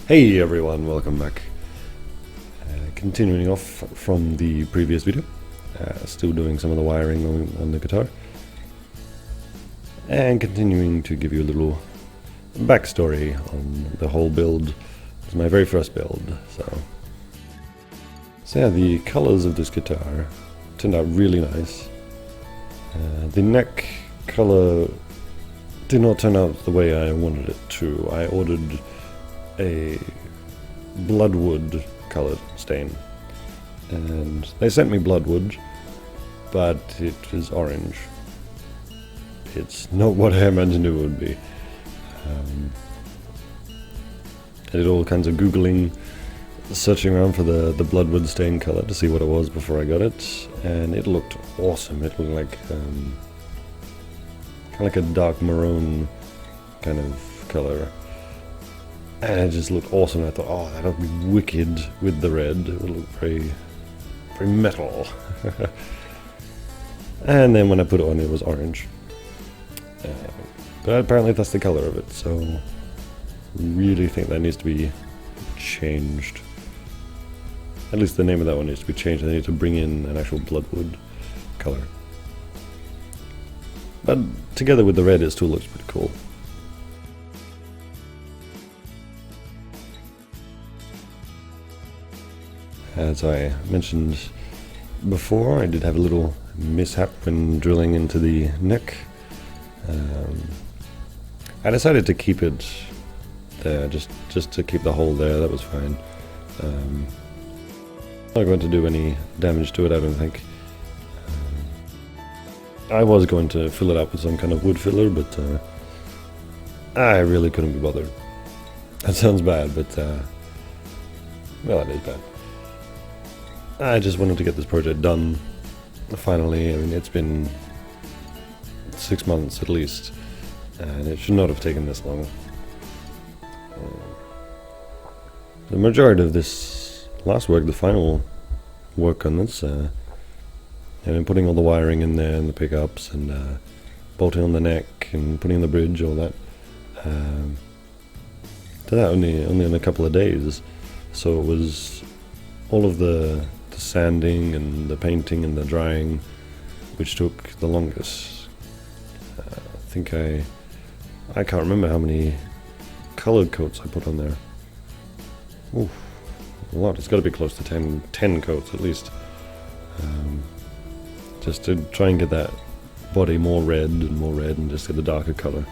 Hey everyone, welcome back. Continuing off from the previous video, still doing some of the wiring on the guitar, and continuing to give you a little backstory on the whole build. It's my very first build, so yeah, the colors of this guitar turned out really nice. The neck color did not turn out the way I wanted it to. I ordered a bloodwood colored stain, and they sent me bloodwood, but it is orange. It's not what I imagined it would be. I did all kinds of googling, searching around for the bloodwood stain color to see what it was before I got it, and it looked awesome. It looked like kind of like a dark maroon kind of color. And it just looked awesome. I thought, oh, that would be wicked with the red. It would look very, very metal. And then when I put it on, it was orange. But apparently that's the color of it, so I really think that needs to be changed. At least the name of that one needs to be changed. They need to bring in an actual bloodwood color. But together with the red, it still looks pretty cool. As I mentioned before, I did have a little mishap when drilling into the neck. I decided to keep it there, just to keep the hole there. That was fine. Not going to do any damage to it, I don't think. I was going to fill it up with some kind of wood filler, but I really couldn't be bothered. That sounds bad, but well, it is bad. I just wanted to get this project done, finally. I mean, it's been 6 months at least, and it should not have taken this long. The majority of this last work, the final work on this, I've been putting all the wiring in there and the pickups and bolting on the neck and putting in the bridge, all that. Did that only in a couple of days, so it was all of the sanding and the painting and the drying which took the longest. I think I can't remember how many colored coats I put on there. Oof, a lot. It's got to be close to 10 coats at least, just to try and get that body more red and just get a darker color.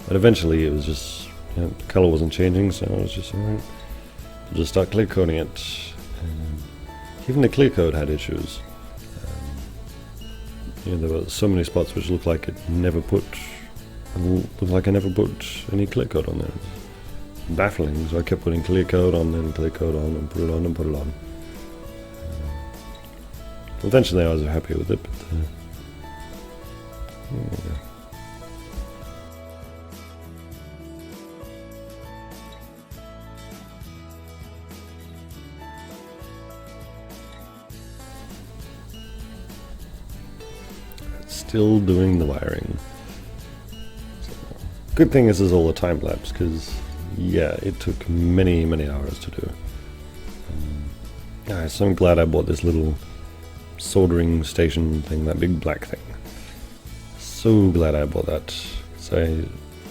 But eventually it was just, the color wasn't changing, so I was just alright. Just start clear coating it, and even the clear coat had issues. There were so many spots which looked like I never put any clear coat on there. It was baffling, so I kept putting clear coat on and clear coat on and put it on and put it on. Eventually I was happy with it, but yeah. Still doing the wiring. So, good thing this is all a time lapse, because yeah, it took many hours to do. So I'm glad I bought this little soldering station thing, that big black thing. So glad I bought that. So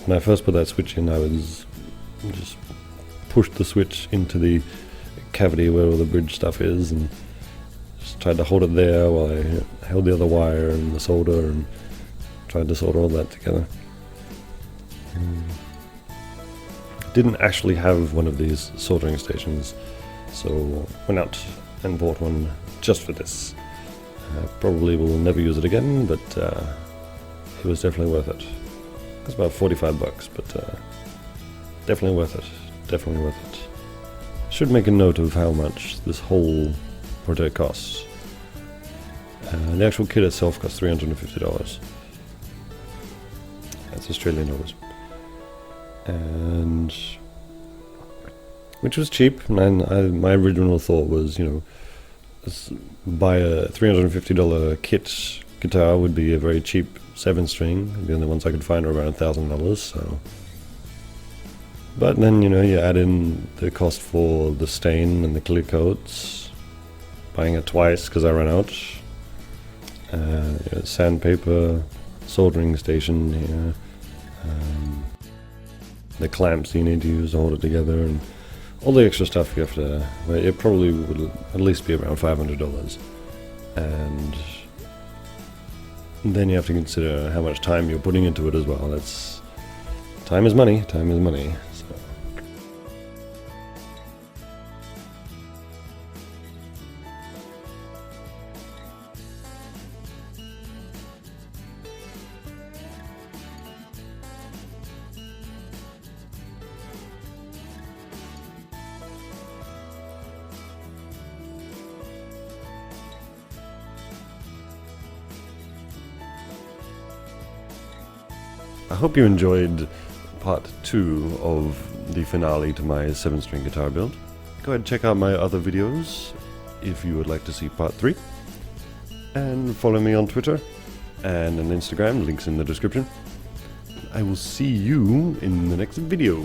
when I first put that switch in, I was just pushed the switch into the cavity where all the bridge stuff is, and tried to hold it there while I held the other wire and the solder and tried to solder all that together. Didn't actually have one of these soldering stations, so went out and bought one just for this. Probably will never use it again, but it was definitely worth it. It's about 45 bucks, but definitely worth it. Definitely worth it. Should make a note of how much this whole project costs. The actual kit itself costs $350. That's Australian dollars, and which was cheap. And my original thought was, buy a $350 kit guitar would be a very cheap 7-string. The only ones I could find are around $1,000. So But then, you know, you add in the cost for the stain and the clear coats, buying it twice because I ran out, sandpaper, soldering station here, the clamps you need to use to hold it together, and all the extra stuff you have to, well, it probably would at least be around $500. And then you have to consider how much time you're putting into it as well. That's, time is money, time is money. So. I hope you enjoyed part 2 of the finale to my 7-string guitar build. Go ahead and check out my other videos if you would like to see part 3. And follow me on Twitter and on Instagram, links in the description. I will see you in the next video.